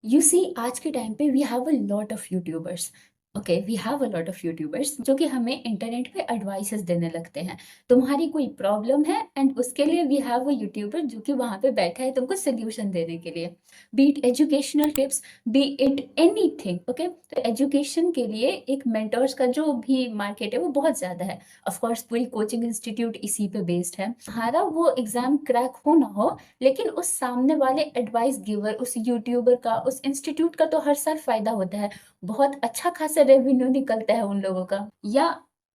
You see आज के time पे we have a lot of YouTubers. Okay, we have a lot of YouTubers जो कि हमें इंटरनेट पे एडवाइसेस देने लगते हैं। तुम्हारी कोई प्रॉब्लम है एंड उसके लिए वी हैव अ यूट्यूबर जो कि वहां पे बैठा है तुमको सोल्यूशन देने के लिए। B it educational tips, B it anything. Okay, तो एजुकेशन के लिए एक मेंटर्स का जो भी मार्केट है वो बहुत ज्यादा है। ऑफ कोर्स पूरी कोचिंग इंस्टीट्यूट इसी पे बेस्ड है। हमारा वो एग्जाम क्रैक हो ना हो, लेकिन उस सामने वाले एडवाइस गिवर, उस यूट्यूबर का, उस इंस्टीट्यूट का तो हर साल फायदा होता है। बहुत अच्छा खासा रेवेन्यू निकलता है उन लोगों का। या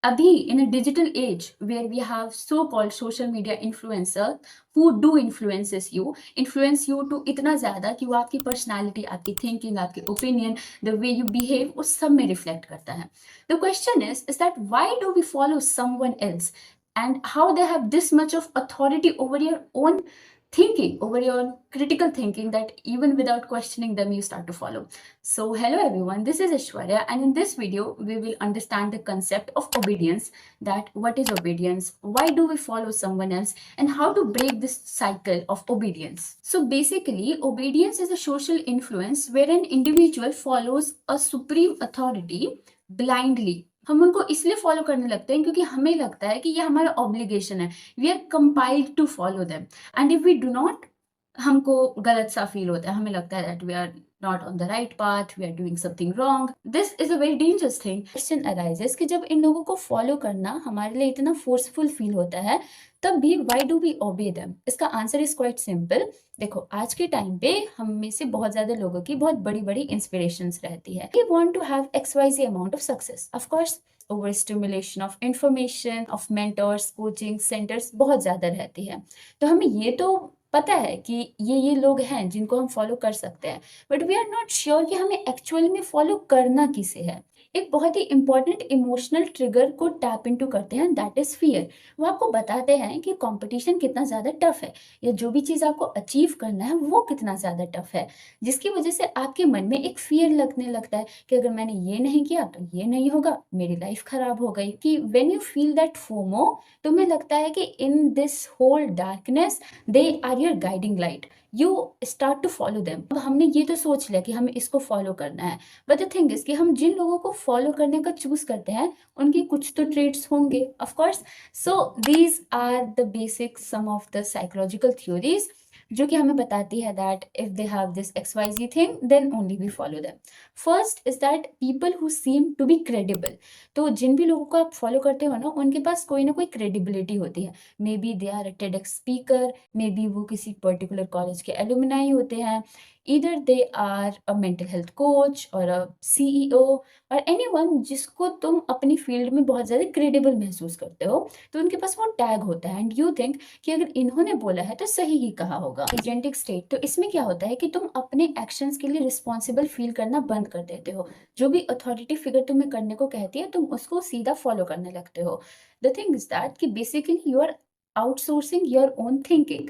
अभी in a digital age where we have so called social media influencer who do influence you to इतना ज्यादा कि वो आपकी पर्सनालिटी, आपकी थिंकिंग, आपके opinion, the way you behave, उस सब में रिफ्लेक्ट करता है। The question is that why do we follow someone else and how they have this much of authority over your own thinking, over your critical thinking, that even without questioning them you start to follow. So hello everyone, this is Aishwarya, and in this video we will understand the concept of obedience, that what is obedience, why do we follow someone else, and how to break this cycle of obedience. So basically obedience is a social influence where an individual follows a supreme authority blindly. हम उनको इसलिए follow करने लगते हैं क्योंकि हमें लगता है कि ये हमारा ऑब्लिगेशन है, we are compiled to follow them, and if we do not, हमको गलत सा फील होता है, हमें लगता है that we are not on the right path, we are doing something wrong. This is a very dangerous thing. Question arises कि जब इन लोगों को फॉलो करना हमारे लिए इतना फोर्सफुल फील होता है, तब भी व्हाई डू वी ओबे देम? इसका आंसर इज क्वाइट सिंपल। देखो, आज के टाइम पे हम में से बहुत ज्यादा लोगों की बहुत बड़ी बड़ी इंस्पिरेशंस रहती है। We want to have XYZ amount of success. Of course over stimulation of information, of mentors, coaching centres बहुत ज्यादा रहती है। तो हमें ये तो पता है कि ये लोग हैं जिनको हम फॉलो कर सकते हैं, but we are not sure कि हमें एक्चुअल में फॉलो करना किसे है। एक बहुत ही इंपॉर्टेंट इमोशनल ट्रिगर को टैप इनटू करते हैं, दैट इज फियर। वो आपको बताते हैं कि कंपटीशन कितना ज्यादा टफ है, या जो भी चीज आपको अचीव करना है वो कितना ज्यादा टफ है, जिसकी वजह से आपके मन में एक फियर लगने लगता है कि अगर मैंने ये नहीं किया तो ये नहीं होगा, मेरी लाइफ खराब हो गई। कि when you feel that FOMO, तुम्हें लगता है कि in this whole darkness they are your guiding light, you start to follow them. अब हमने ये तो सोच लिया कि हमें इसको फॉलो करना है, बट द थिंग इज कि हम जिन लोगों को फॉलो करने का चूज करते हैं उनकी कुछ तो ट्रेड्स होंगे, of course. So these are the basic some of the psychological theories जो कि हमें बताती है that if they have this XYZ thing then only we follow them. First is that people who seem to be credible. तो जिन भी लोगों को आप फॉलो करते हो ना, उनके पास कोई ना कोई क्रेडिबिलिटी होती है। Maybe they are a TEDx speaker, maybe वो किसी पर्टिकुलर कॉलेज के एलुमनाई होते हैं, either they are a mental health coach or a CEO और anyone जिसको तुम अपनी फील्ड में बहुत ज़्यादा क्रेडिबल महसूस करते हो, तो उनके पास वो टैग होता है एंड यू थिंक कि अगर इन्होंने बोला है तो सही ही कहा होगा। एजेंटिक स्टेट, तो इसमें क्या होता है कि तुम अपने एक्शंस के लिए रिस्पॉन्सिबल फील करना बंद कर देते हो। जो भी अथॉरिटी फिगर तुम्हें करने को कहती है तुम उसको सीधा फॉलो करने लगते हो। द थिंग इज दैट कि basically you are outsourcing your own thinking.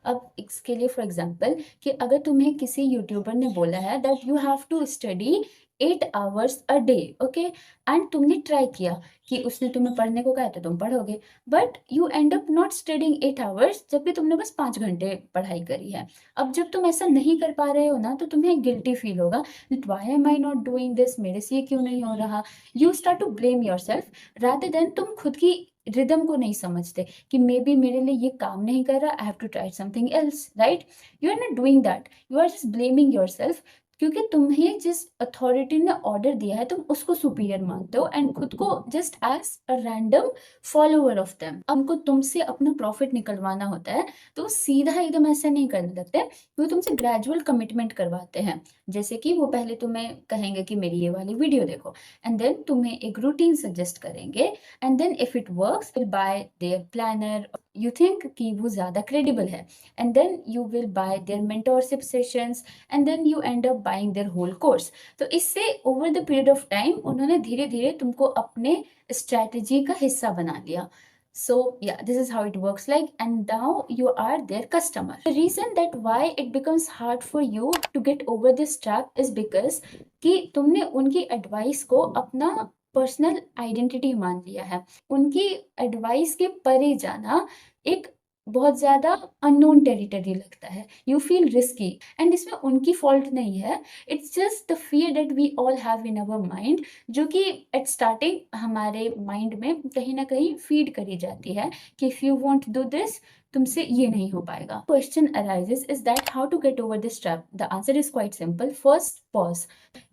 अब इसके लिए फॉर एग्जाम्पल कि अगर तुम्हें किसी यूट्यूबर ने बोला है that you have to study 8 hours a day, okay, and तुमने ट्राई किया कि उसने तुम्हें पढ़ने को कहा तो तुम पढ़ोगे, but you end up not studying 8 hours, जबकि तुमने बस 5 घंटे पढ़ाई करी है। अब जब तुम ऐसा नहीं कर पा रहे हो ना, तो तुम्हें गिल्टी फील होगा that why am I not doing this, मेरे से ये क्यों नहीं हो रहा। You start to blame yourself rather than तुम खुद की रिदम को नहीं समझते कि मे बी मेरे लिए ये काम नहीं कर रहा, I have to try something else, right? You are not doing that, you are just blaming yourself, क्योंकि तुम्हें जिस अथॉरिटी ने ऑर्डर दिया है तुम उसको सुपीरियर मानते हो एंड खुद को just as a random follower of them. हमको तुमसे अपना प्रॉफिट निकलवाना होता है तो सीधा एकदम ऐसा नहीं करने लगते, वो तुमसे ग्रेजुअल कमिटमेंट करवाते हैं। जैसे कि वो पहले तुम्हें कहेंगे कि मेरी ये वाली वीडियो देखो, एंड देन तुम्हें एक रूटीन सजेस्ट करेंगे, and then if it works will buy their planner, you think कि वो ज्यादा क्रेडिबल है, and then you will buy their mentorship sessions, and then you end up buying their whole course. तो इससे over the period of time उन्होंने धीरे धीरे तुमको अपने स्ट्रैटेजी का हिस्सा बना लिया। So yeah, this is how it works like, and now you are their customer. The reason that why it becomes hard for you to get over this trap is because कि तुमने उनकी advice को अपना personal identity मान लिया है। उनकी advice के परे जाना एक बहुत ज़्यादा अननोन टेरिटरी लगता है, यू फील रिस्की, एंड इसमें उनकी फॉल्ट नहीं है, it's just the fear that we all have in our mind, जो कि एट स्टार्टिंग हमारे माइंड में कहीं ना कहीं फीड करी जाती है कि if you want do this, तुमसे ये नहीं हो पाएगा। Question arises is that how to get over this trap. The answer is quite simple, first pause.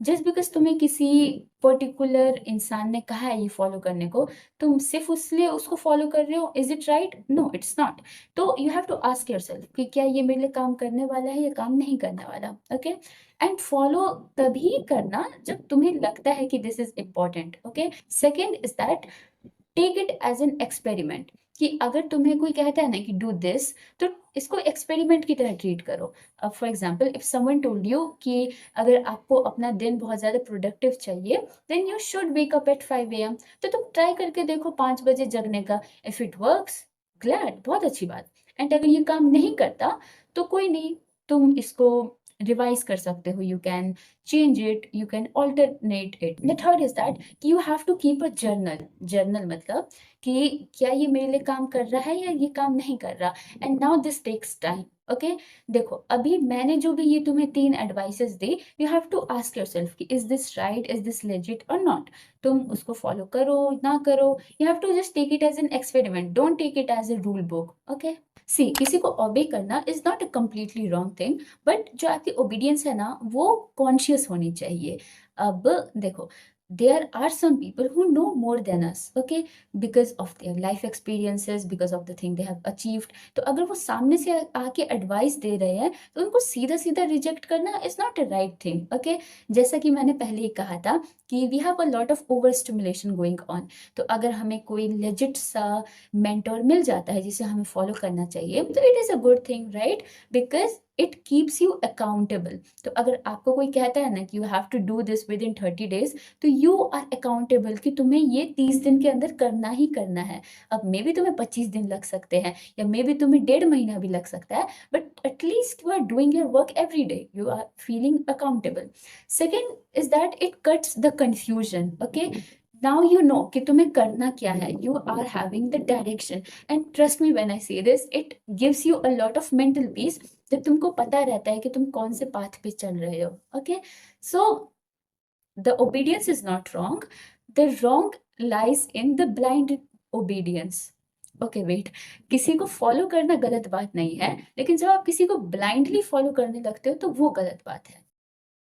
Just because तुम्हें किसी पर्टिकुलर इंसान ने कहा है ये फॉलो करने को, तुम सिर्फ उसलिए उसको फॉलो कर रहे हो, is it right? No, it's not. तो you have to ask yourself कि क्या ये मेरे लिए काम करने वाला है या काम नहीं करने वाला। ओके, एंड फॉलो तभी करना जब तुम्हें लगता है कि this is important. Okay, second is that take it as an experiment, कि अगर तुम्हें कोई कहता है ना कि डू दिस, तो इसको एक्सपेरिमेंट की तरह ट्रीट करो। For example, if someone told you कि अगर आपको अपना दिन बहुत ज़्यादा प्रोडक्टिव चाहिए, then you should wake up at 5 AM, तो तुम ट्राई करके देखो 5 बजे जगने का। इफ इट वर्क्स, ग्लैड, बहुत अच्छी बात। एंड अगर ये काम नहीं करता तो कोई नहीं, तुम इसको रिवाइज कर सकते हो, you can change it, you can alternate it. The third is that you have to keep a journal. Journal मतलब कि क्या ये मेरे लिए काम कर रहा है या ये काम नहीं कर रहा। And now this takes time. Okay, देखो अभी मैंने जो भी ये तुम्हें 3 एडवाइसेस दी, you have to ask yourself कि is this right, is this legit और नॉट। तुम उसको फॉलो करो ना करो, you have to just take it as an experiment, don't take it as a rule book. Okay, see, किसी को obey करना is not a completely wrong thing, but जो आपकी ओबीडियंस है ना वो कॉन्शियस होनी चाहिए। अब देखो, there are some people who know more than us, okay, because of their life experiences, because of the thing they have achieved. तो अगर वो सामने से आके एडवाइस दे रहे हैं तो उनको सीधा सीधा रिजेक्ट करना is not a right thing. Okay, जैसा कि मैंने पहले ही कहा था कि we have a lot of over stimulation going on. तो अगर हमें कोई लेजिट सा मेंटोर मिल जाता है जिसे हमें फॉलो करना चाहिए, तो it is a good thing, right? Because it keeps you accountable. तो अगर आपको कोई कहता है ना कि you have to do this within 30 days, तो यू आर अकाउंटेबल कि तुम्हें ये 30 दिन के अंदर करना ही करना है। अब मे बी तुम्हें 25 दिन लग सकते हैं या मे बी तुम्हें 1.5 महीना भी लग सकता है, but at least you are doing your work every day, you are feeling accountable. Second is that it cuts the confusion. Okay, now you know कि तुम्हें करना क्या है, you are having the direction, and trust me when I say this, it gives you a lot of mental peace, जब तुमको पता रहता है कि तुम कौन से पाथ पे चल रहे हो। Okay, so the obedience is not wrong, the wrong lies in the blind obedience. Okay wait, किसी को फॉलो करना गलत बात नहीं है, लेकिन जब आप किसी को ब्लाइंडली फॉलो करने लगते हो तो वो गलत बात है।